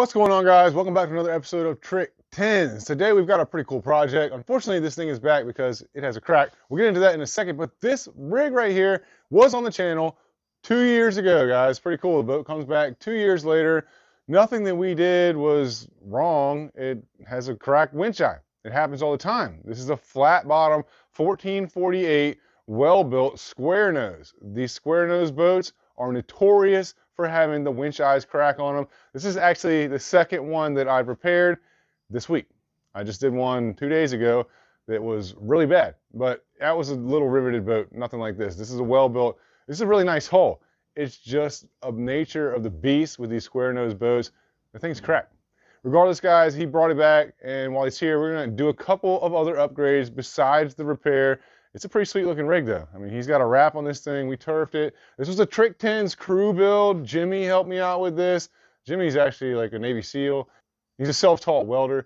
What's going on, guys? Welcome back to another episode of Trick 10s. Today we've got a pretty cool project. Unfortunately, this thing is back because it has a crack. We'll get into that in a second, but this rig right here was on the channel 2 years ago, guys. Pretty cool. The boat comes back 2 years later. Nothing that we did was wrong. It has a cracked winch eye. It happens all the time. This is a flat bottom 1448 well-built square nose. These square nose boats are notorious for having the winch eyes crack on them. This is actually the second one that I've repaired this week. I just did one 2 days ago that was really bad, but that was a little riveted boat, nothing like this. This is a well-built, this is a really nice hull. It's just a nature of the beast with these square nose boats. The thing's cracked. Regardless, guys, he brought it back, and while he's here, we're gonna do a couple of other upgrades besides the repair. It's a pretty sweet looking rig though. I mean, he's got a wrap on this thing. We turfed it. This was a Trick 10s crew build. Jimmy helped me out with this. Jimmy's actually like a Navy SEAL. He's a self-taught welder.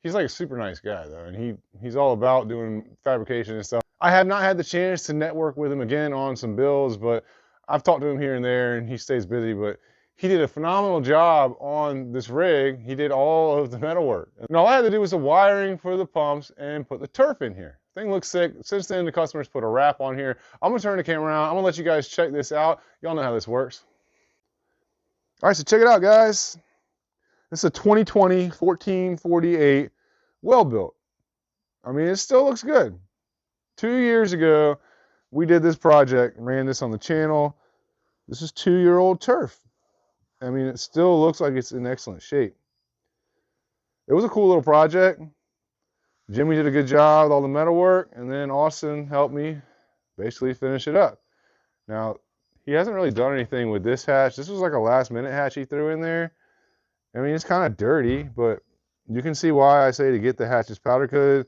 He's like a super nice guy though, and he's all about doing fabrication and stuff. I have not had the chance to network with him again on some builds, but I've talked to him here and there, and he stays busy, but he did a phenomenal job on this rig. He did all of the metal work. And all I had to do was the wiring for the pumps and put the turf in here. Thing looks sick. Since then, the customers put a wrap on here. I'm gonna turn the camera around. I'm gonna let you guys check this out. Y'all know how this works. All right, so check it out, guys. This is a 2020 1448 well-built. I mean, it still looks good. 2 years ago, we did this project, ran this on the channel. This is 2-year-old turf. I mean, it still looks like it's in excellent shape. It was a cool little project. Jimmy did a good job with all the metal work, and then Austin helped me basically finish it up. Now, he hasn't really done anything with this hatch. This was like a last-minute hatch he threw in there. I mean, it's kind of dirty, but you can see why I say to get the hatches powder coated.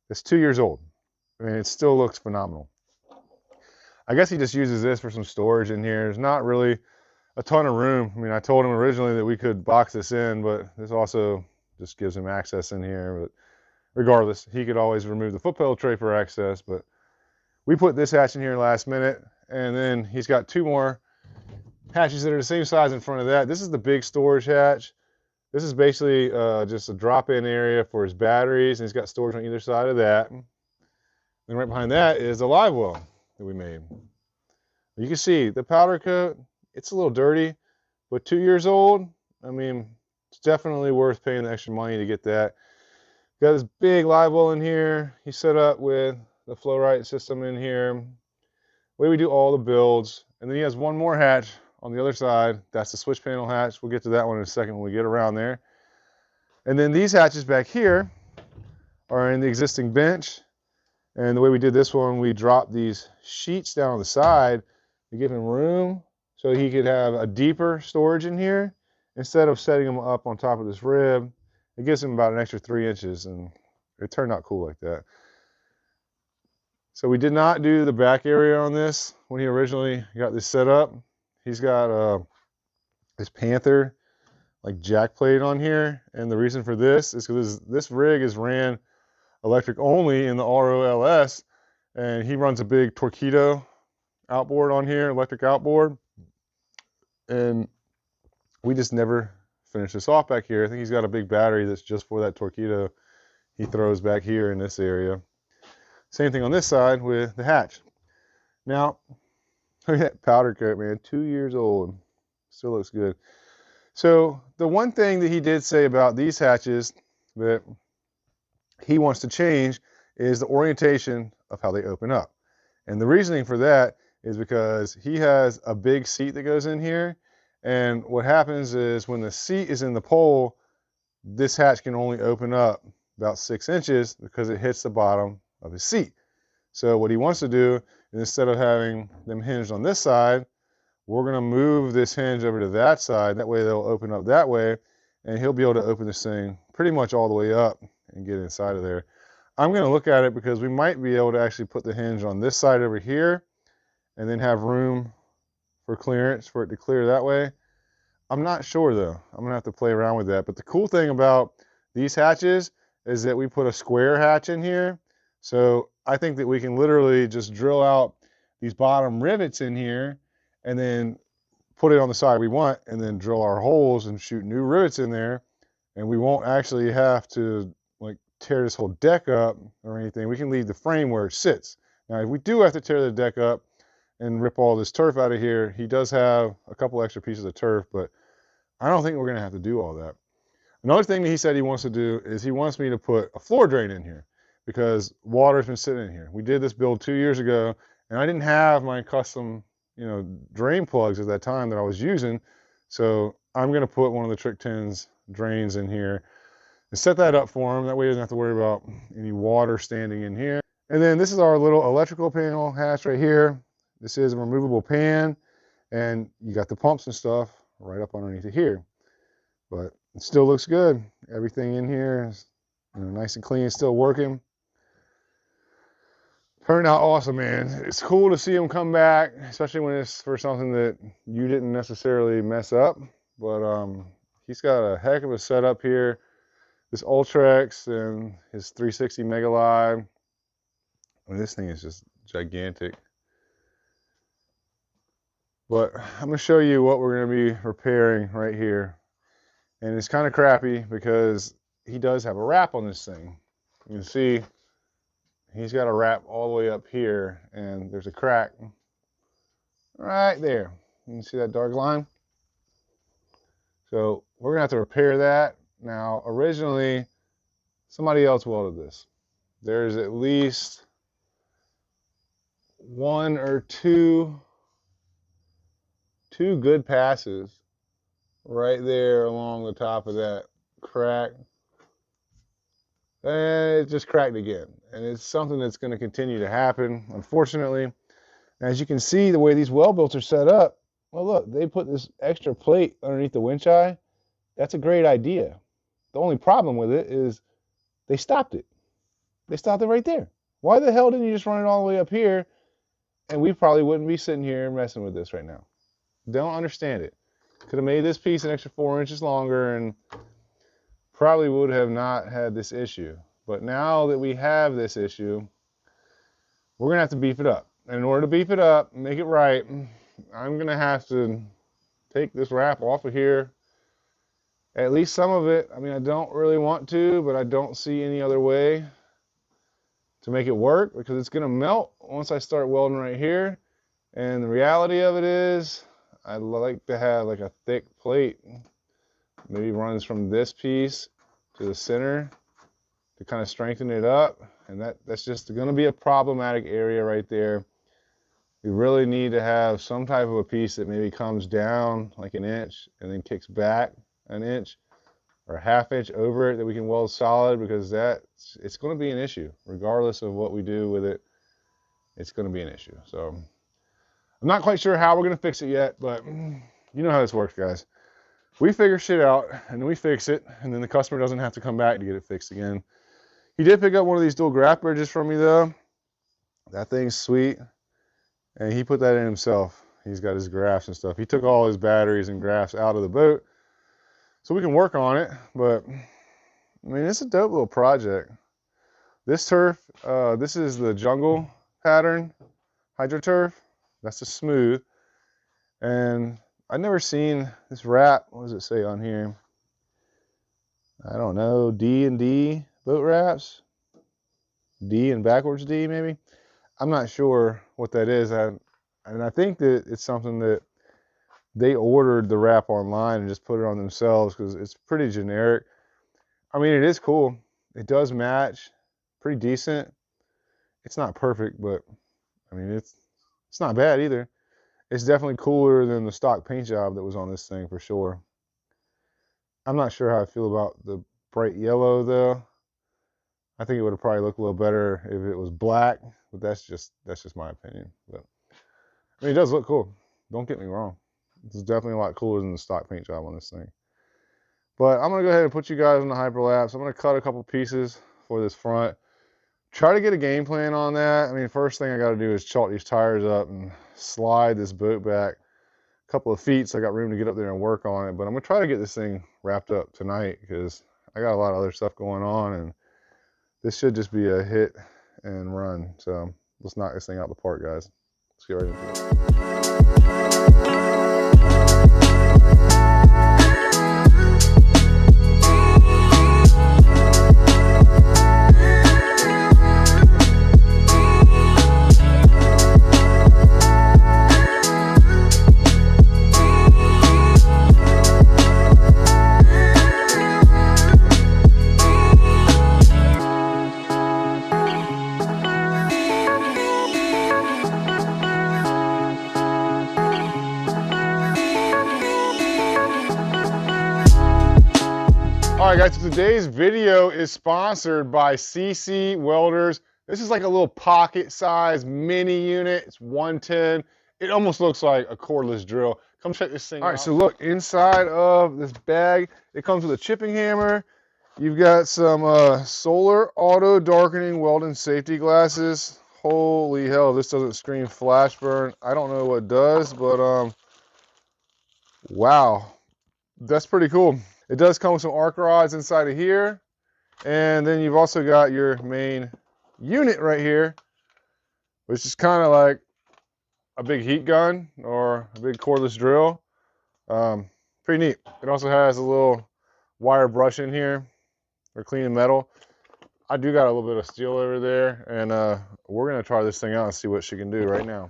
It's 2 years old. I mean, it still looks phenomenal. I guess he just uses this for some storage in here. There's not really a ton of room. I mean, I told him originally that we could box this in, but this also just gives him access in here. But regardless, he could always remove the foot pedal tray for access, but we put this hatch in here last minute, and then he's got 2 more hatches that are the same size in front of that. This is the big storage hatch. This is basically just a drop-in area for his batteries, and he's got storage on either side of that. And right behind that is the live well that we made. You can see the powder coat, it's a little dirty, but 2 years old, I mean, it's definitely worth paying the extra money to get that. Got this big live well in here. He's set up with the flow right system in here. The way we do all the builds. And then he has one more hatch on the other side. That's the switch panel hatch. We'll get to that one in a second when we get around there. And then these hatches back here are in the existing bench. And the way we did this one, we dropped these sheets down on the side to give him room so he could have a deeper storage in here instead of setting them up on top of this rib. It gives him about an extra 3 inches, and it turned out cool like that. So we did not do the back area on this when he originally got this set up. He's got this Panther like jack plate on here, and the reason for this is because this rig is ran electric only in the ROLS, and he runs a big Torpedo outboard on here, electric outboard, and we just never finish this off back here. I think he's got a big battery that's just for that Torpedo he throws back here in this area. Same thing on this side with the hatch. Now, look at that powder coat, man. 2 years old. Still looks good. So the one thing that he did say about these hatches that he wants to change is the orientation of how they open up. And the reasoning for that is because he has a big seat that goes in here. And what happens is when the seat is in the pole, this hatch can only open up about 6 inches because it hits the bottom of his seat. So what he wants to do is, instead of having them hinged on this side, we're going to move this hinge over to that side. That way they'll open up that way, and he'll be able to open this thing pretty much all the way up and get inside of there. I'm going to look at it because we might be able to actually put the hinge on this side over here and then have room for clearance for it to clear that way. I'm not sure though. I'm gonna have to play around with that. But the cool thing about these hatches is that we put a square hatch in here. So I think that we can literally just drill out these bottom rivets in here and then put it on the side we want and then drill our holes and shoot new rivets in there and we won't actually have to like tear this whole deck up or anything. We can leave the frame where it sits. Now, if we do have to tear the deck up and rip all this turf out of here, he does have a couple extra pieces of turf, but I don't think we're going to have to do all that. Another thing that he said he wants to do is he wants me to put a floor drain in here because water's been sitting in here. We did this build 2 years ago, and I didn't have my custom, drain plugs at that time that I was using. So I'm going to put one of the Trick 10's drains in here and set that up for him. That way he doesn't have to worry about any water standing in here. And then this is our little electrical panel hatch right here. This is a removable pan, and you got the pumps and stuff right up underneath it here. But it still looks good. Everything in here is nice and clean, still working. Turned out awesome, man. It's cool to see them come back, especially when it's for something that you didn't necessarily mess up. But he's got a heck of a setup here. This Ultrex and his 360 Mega Live. I mean, this thing is just gigantic. But I'm going to show you what we're going to be repairing right here. And it's kind of crappy because he does have a wrap on this thing. You can see he's got a wrap all the way up here, and there's a crack right there. You can see that dark line? So we're going to have to repair that. Now, originally, somebody else welded this. There's at least one or two good passes right there along the top of that crack. And it just cracked again. And it's something that's going to continue to happen, unfortunately. As you can see, the way these well bolts are set up, well, look, they put this extra plate underneath the winch eye. That's a great idea. The only problem with it is they stopped it. They stopped it right there. Why the hell didn't you just run it all the way up here? And we probably wouldn't be sitting here messing with this right now. Don't understand it. Could have made this piece an extra 4 inches longer and probably would have not had this issue. But now that we have this issue, we're going to have to beef it up. And in order to beef it up, make it right, I'm going to have to take this wrap off of here. At least some of it. I mean, I don't really want to, but I don't see any other way to make it work because it's going to melt once I start welding right here. And the reality of it is, I like to have like a thick plate. Maybe runs from this piece to the center to kind of strengthen it up. And that's just going to be a problematic area right there. We really need to have some type of a piece that maybe comes down like an inch and then kicks back an inch or a half inch over it that we can weld solid, because it's going to be an issue. Regardless of what we do with it, it's going to be an issue. So I'm not quite sure how we're going to fix it yet, but you know how this works, guys. We figure shit out, and then we fix it, and then the customer doesn't have to come back to get it fixed again. He did pick up one of these dual graph bridges from me, though. That thing's sweet, and he put that in himself. He's got his graphs and stuff. He took all his batteries and graphs out of the boat, so we can work on it. But, I mean, it's a dope little project. This turf, this is the jungle pattern hydro turf. That's the smooth. And I've never seen this wrap. What does it say on here? I don't know. D and D boat wraps. D and backwards D, maybe. I'm not sure what that is. And I think that it's something that they ordered the wrap online and just put it on themselves because it's pretty generic. I mean, it is cool. It does match pretty decent. It's not perfect, but I mean, it's not bad either. It's definitely cooler than the stock paint job that was on this thing for sure. I'm not sure how I feel about the bright yellow though. I think it would have probably looked a little better if it was black, but that's just my opinion. But I mean, it does look cool. Don't get me wrong. It's definitely a lot cooler than the stock paint job on this thing. But I'm gonna go ahead and put you guys on the hyperlapse. I'm gonna cut a couple pieces for this front. Try to get a game plan on that. I mean, first thing I got to do is chalk these tires up and slide this boat back a couple of feet so I got room to get up there and work on it. But I'm going to try to get this thing wrapped up tonight because I got a lot of other stuff going on, and this should just be a hit and run. So let's knock this thing out the park, guys. Let's get right into it. guys, so today's video is sponsored by CC Welders. This is like a little pocket size mini unit. It's 110. It almost looks like a cordless drill. Come check this thing out. All right, so look, inside of this bag, it comes with a chipping hammer. You've got some solar auto darkening welding safety glasses. Holy hell, this doesn't scream flash burn. I don't know what does, but wow, that's pretty cool. It does come with some arc rods inside of here. And then you've also got your main unit right here, which is kind of like a big heat gun or a big cordless drill. Pretty neat. It also has a little wire brush in here for cleaning metal. I do got a little bit of steel over there, and we're gonna try this thing out and see what she can do right now.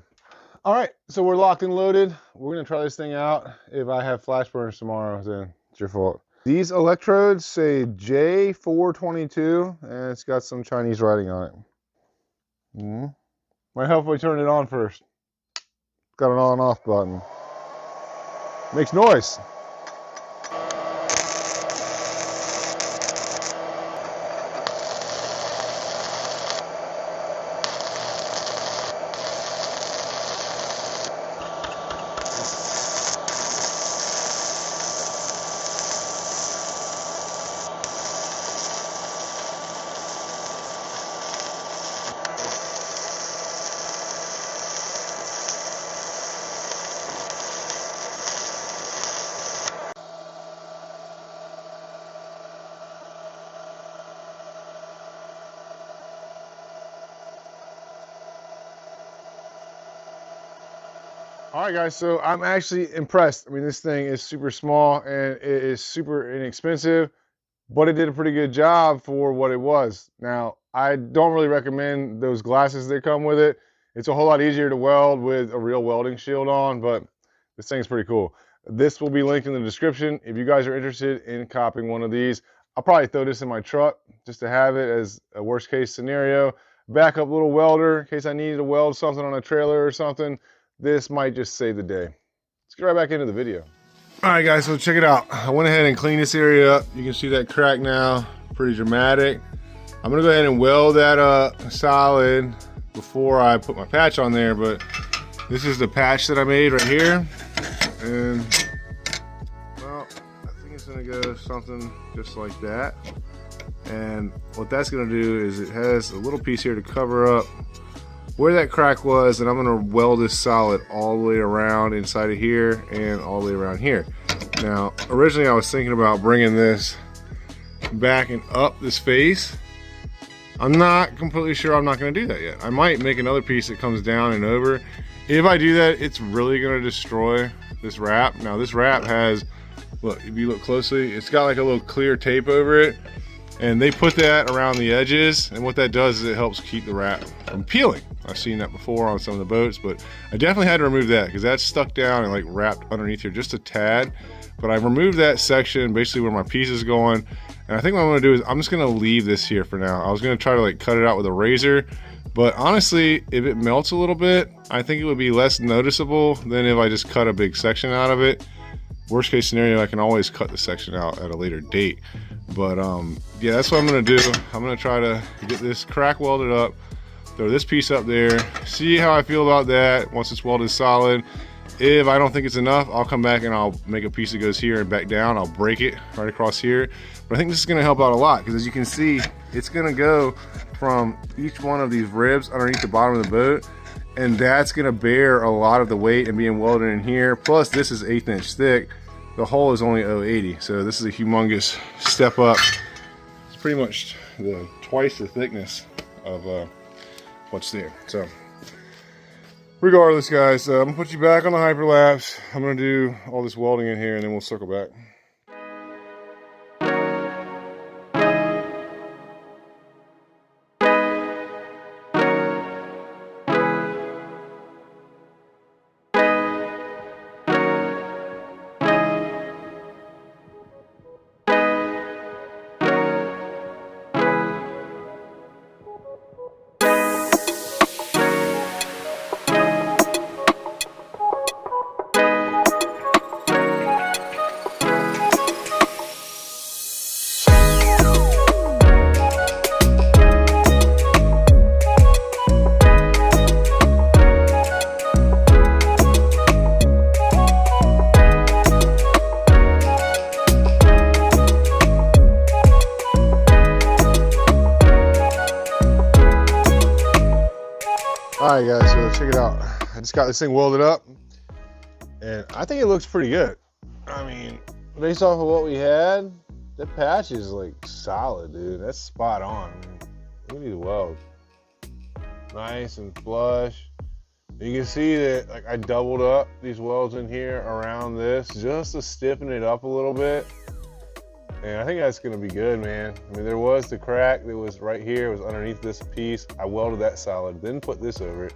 All right, so we're locked and loaded. We're gonna try this thing out. If I have flash burns tomorrow, then it's your fault. These electrodes say J422, and it's got some Chinese writing on it. Might help if we turn it on first. Got an on and off button. Makes noise. All right, guys, so I'm actually impressed. I mean, this thing is super small and it is super inexpensive, but it did a pretty good job for what it was. Now, I don't really recommend those glasses that come with it. It's a whole lot easier to weld with a real welding shield on, but this thing's pretty cool. This will be linked in the description. If you guys are interested in copying one of these, I'll probably throw this in my truck just to have it as a worst case scenario. Backup little welder in case I needed to weld something on a trailer or something. This might just save the day. Let's get right back into the video. All right, guys, so check it out. I went ahead and cleaned this area up. You can see that crack now, pretty dramatic. I'm gonna go ahead and weld that up solid before I put my patch on there, but this is the patch that I made right here. And, well, I think it's gonna go something just like that. And what that's gonna do is it has a little piece here to cover up where that crack was, and I'm gonna weld this solid all the way around inside of here and all the way around here. Now, originally I was thinking about bringing this back and up this face. I'm not completely sure I'm not gonna do that yet. I might make another piece that comes down and over. If I do that, it's really gonna destroy this wrap. Now this wrap has, look, if you look closely, it's got like a little clear tape over it. And they put that around the edges, and what that does is it helps keep the wrap from peeling. I've seen that before on some of the boats, but I definitely had to remove that because that's stuck down and like wrapped underneath here just a tad. But I removed that section, basically where my piece is going. And I think what I'm gonna do is I'm just gonna leave this here for now. I was gonna try to like cut it out with a razor, but honestly, if it melts a little bit, I think it would be less noticeable than if I just cut a big section out of it. Worst case scenario, I can always cut the section out at a later date. But yeah, that's what I'm gonna do. I'm gonna try to get this crack welded up, throw this piece up there, see how I feel about that once it's welded solid. If I don't think it's enough, I'll come back and I'll make a piece that goes here and back down. I'll break it right across here. But I think this is gonna help out a lot because as you can see, it's gonna go from each one of these ribs underneath the bottom of the boat, and that's gonna bear a lot of the weight and being welded in here. Plus this is 1/8 inch thick. The hole is only 0.80, so this is a humongous step up. It's pretty much twice the thickness of what's there. So regardless, guys, I'm gonna put you back on the hyperlapse. I'm gonna do all this welding in here and then we'll circle back. All right, guys, so check it out. I just got this thing welded up, and I think it looks pretty good. I mean, based off of what we had, the patch is like solid, dude. That's spot on. We need to weld. Nice and flush. You can see that like I doubled up these welds in here around this just to stiffen it up a little bit. And I think that's gonna be good, man. I mean, there was the crack that was right here. It was underneath this piece. I welded that solid, then put this over it.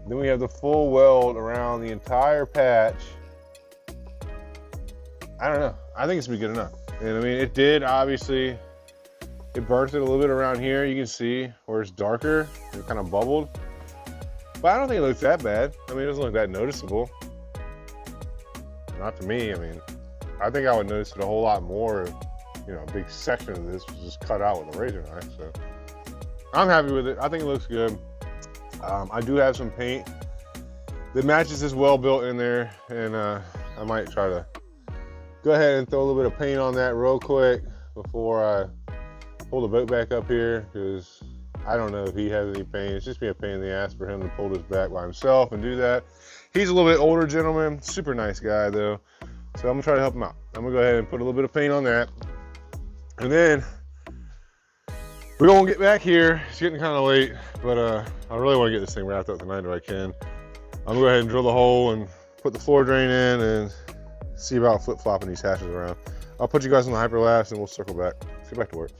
Then we have the full weld around the entire patch. I don't know. I think it's gonna be good enough. And I mean, it did, obviously, it burnt it a little bit around here. You can see where it's darker, it kind of bubbled. But I don't think it looks that bad. I mean, it doesn't look that noticeable. Not to me, I mean. I think I would notice it a whole lot more if, you know, a big section of this was just cut out with a razor knife. So I'm happy with it. I think it looks good. I do have some paint that matches this well built in there, and I might try to go ahead and throw a little bit of paint on that real quick before I pull the boat back up here, because I don't know if he has any paint. It's just be a pain in the ass for him to pull this back by himself and do that. He's a little bit older gentleman, super nice guy though. So I'm gonna try to help him out. I'm gonna go ahead and put a little bit of paint on that. And then we're gonna get back here. It's getting kind of late, but I really wanna get this thing wrapped up tonight if I can. I'm gonna go ahead and drill the hole and put the floor drain in and see about flip-flopping these hatches around. I'll put you guys on the hyperlapse and we'll circle back. Let's get back to work.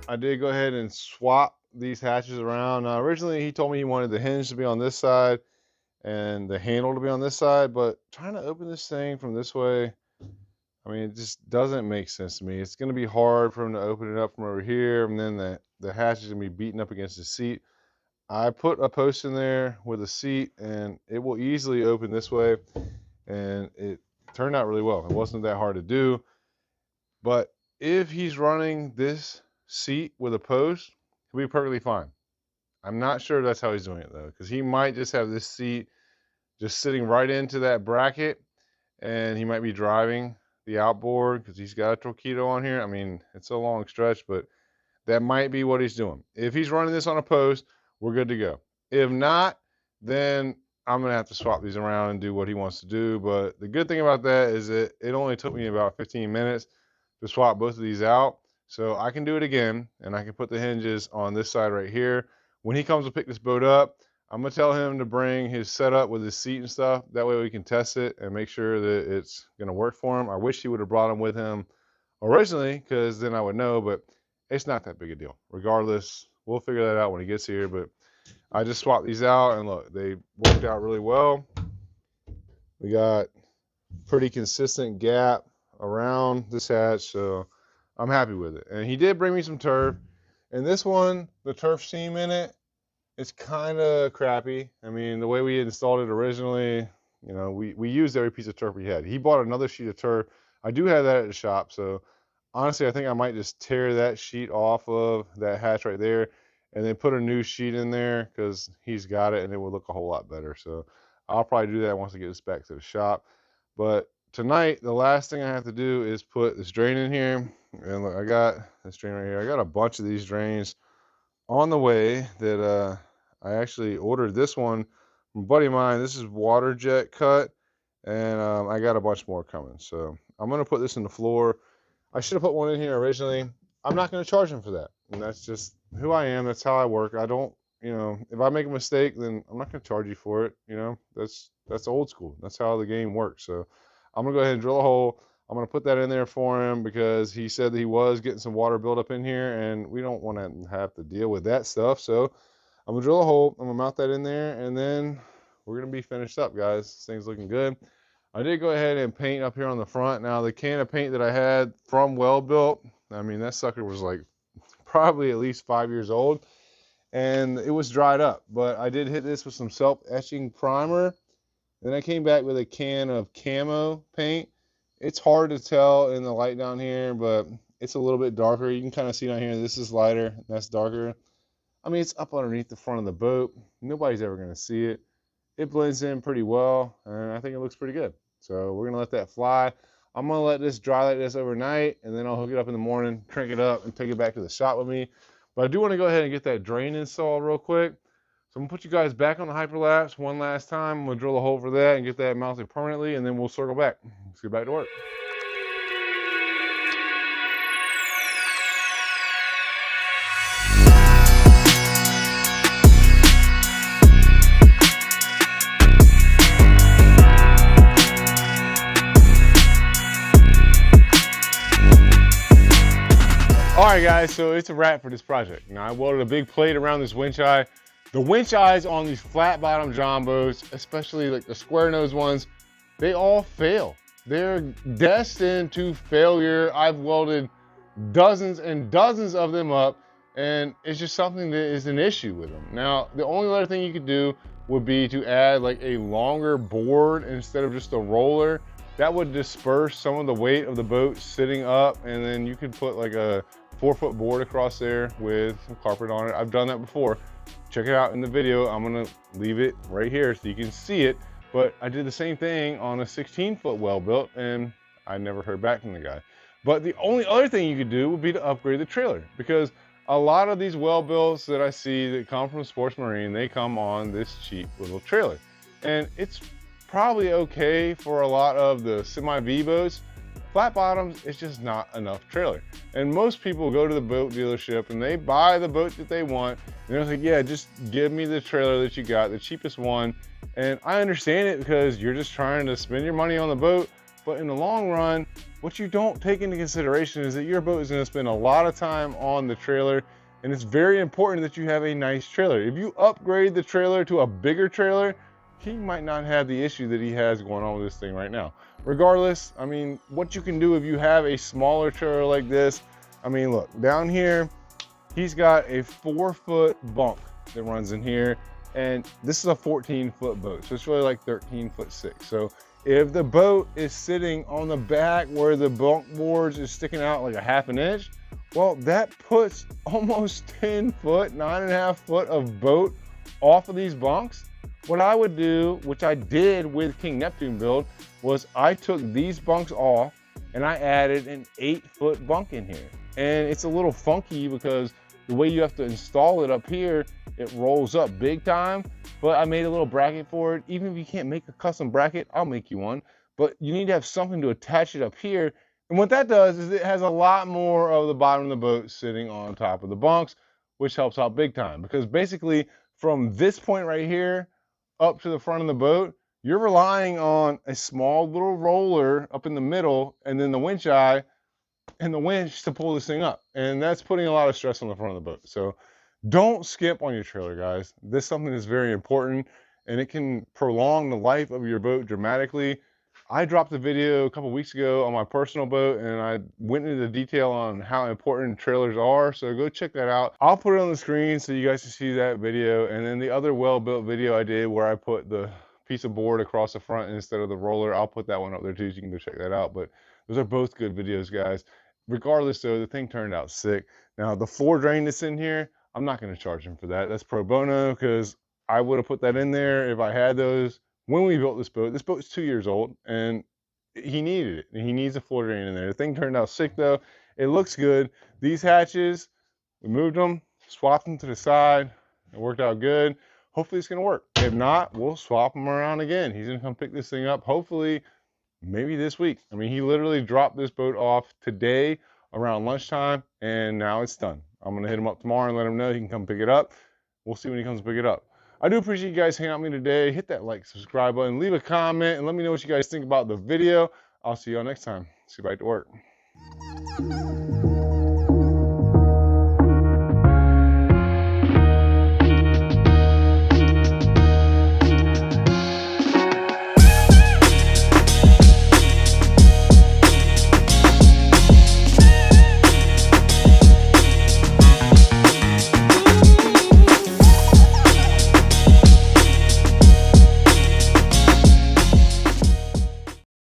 I did go ahead and swap these hatches around. Now, originally he told me he wanted the hinge to be on this side and the handle to be on this side, but trying to open this thing from this way, I mean, it just doesn't make sense to me. It's going to be hard for him to open it up from over here, and then the hatch is going to be beaten up against the seat. I put a post in there with a seat, and it will easily open this way, and it turned out really well. It wasn't that hard to do, but if he's running this seat with a post, he'll be perfectly fine. I'm not sure that's how he's doing it though, because he might just have this seat just sitting right into that bracket, and he might be driving the outboard because he's got a torpedo on here. I mean, it's a long stretch, but that might be what he's doing. If he's running this on a post, we're good to go. If not, then I'm gonna have to swap these around and do what he wants to do. But the good thing about that is that it only took me about 15 minutes to swap both of these out. So I can do it again, and I can put the hinges on this side right here. When he comes to pick this boat up, I'm gonna tell him to bring his setup with his seat and stuff. That way we can test it and make sure that it's gonna work for him. I wish he would have brought him with him originally, because then I would know, but it's not that big a deal. Regardless, we'll figure that out when he gets here. But I just swapped these out, and look, they worked out really well. We got pretty consistent gap around this hatch, so I'm happy with it. And he did bring me some turf, and this one, the turf seam in it, it's kind of crappy. I mean, the way we installed it originally, you know, we used every piece of turf we had. He bought another sheet of turf. I do have that at the shop, so honestly, I think I might just tear that sheet off of that hatch right there and then put a new sheet in there, because he's got it and it would look a whole lot better. So I'll probably do that once I get this back to the shop. But tonight, the last thing I have to do is put this drain in here. And look, I got this drain right here. I got a bunch of these drains on the way that I actually ordered this one from a buddy of mine. This is water jet cut, and I got a bunch more coming. So I'm going to put this in the floor. I should have put one in here originally. I'm not going to charge him for that. And that's just who I am. That's how I work. I don't, you know, if I make a mistake, then I'm not going to charge you for it. You know, that's old school. That's how the game works. So I'm going to go ahead and drill a hole. I'm going to put that in there for him, because he said that he was getting some water buildup in here, and we don't want to have to deal with that stuff. So I'm going to drill a hole. I'm going to mount that in there, and then we're going to be finished up, guys. This thing's looking good. I did go ahead and paint up here on the front. Now, the can of paint that I had from Well Built, I mean, that sucker was like probably at least 5 years old, and it was dried up. But I did hit this with some self-etching primer, Then I came back with a can of camo paint. It's hard to tell in the light down here, but it's a little bit darker. You can kind of see down here, this is lighter, that's darker. I mean, it's up underneath the front of the boat. Nobody's ever going to see it. It blends in pretty well, and I think it looks pretty good. So we're going to let that fly. I'm going to let this dry like this overnight, and then I'll hook it up in the morning, crank it up, and take it back to the shop with me. But I do want to go ahead and get that drain installed real quick. So I'm going to put you guys back on the hyperlapse one last time. I'm going to drill a hole for that and get that mounted permanently, and then we'll circle back. Let's get back to work. Alright guys, so it's a wrap for this project. Now I welded a big plate around this winch eye. The winch eyes on these flat bottom John boats, especially like the square nose ones, they all fail. They're destined to failure. I've welded dozens and dozens of them up, and it's just something that is an issue with them. Now, the only other thing you could do would be to add like a longer board instead of just a roller. That would disperse some of the weight of the boat sitting up, and then you could put like a 4-foot board across there with some carpet on it. I've done that before. Check it out in the video. I'm gonna leave it right here so you can see it. But I did the same thing on a 16-foot well built, and I never heard back from the guy. But the only other thing you could do would be to upgrade the trailer, because a lot of these well builds that I see that come from Sports Marine, they come on this cheap little trailer. And it's probably okay for a lot of the semi-V boats. Flat bottoms, it's just not enough trailer. And most people go to the boat dealership and they buy the boat that they want. And they're like, yeah, just give me the trailer that you got, the cheapest one. And I understand it because you're just trying to spend your money on the boat. But in the long run, what you don't take into consideration is that your boat is going to spend a lot of time on the trailer. And it's very important that you have a nice trailer. If you upgrade the trailer to a bigger trailer, he might not have the issue that he has going on with this thing right now. Regardless, I mean, what you can do if you have a smaller trailer like this, I mean, look, down here, he's got a 4-foot bunk that runs in here, and this is a 14-foot boat, so it's really like 13'6". So if the boat is sitting on the back where the bunk boards is sticking out like a 1/2 inch, well, that puts almost 10 foot, 9.5 foot of boat off of these bunks. What I would do, which I did with King Neptune build, was I took these bunks off and I added an 8-foot bunk in here. And it's a little funky because the way you have to install it up here, it rolls up big time, but I made a little bracket for it. Even if you can't make a custom bracket, I'll make you one. But you need to have something to attach it up here. And what that does is it has a lot more of the bottom of the boat sitting on top of the bunks, which helps out big time. Because basically from this point right here, up to the front of the boat, you're relying on a small little roller up in the middle and then the winch eye and the winch to pull this thing up. And that's putting a lot of stress on the front of the boat. So don't skip on your trailer, guys. This is something that's very important and it can prolong the life of your boat dramatically. I dropped a video a couple weeks ago on my personal boat and I went into detail on how important trailers are, so go check that out. I'll put it on the screen so you guys can see that video, and then the other well-built video I did where I put the piece of board across the front instead of the roller, I'll put that one up there too so you can go check that out. But those are both good videos, guys. Regardless though, the thing turned out sick. Now the floor drain that's in here, I'm not going to charge him for that. That's pro bono because I would have put that in there if I had those. When we built this boat is 2 years old and he needed it. He needs a floor drain in there. The thing turned out sick though. It looks good. These hatches, we moved them, swapped them to the side. It worked out good. Hopefully it's gonna work. If not, we'll swap them around again. He's gonna come pick this thing up, hopefully, maybe this week. I mean, he literally dropped this boat off today around lunchtime and now it's done. I'm gonna hit him up tomorrow and let him know he can come pick it up. We'll see when he comes to pick it up. I do appreciate you guys hanging out with me today. Hit that like, subscribe button, leave a comment, and let me know what you guys think about the video. I'll see y'all next time. See you back to work.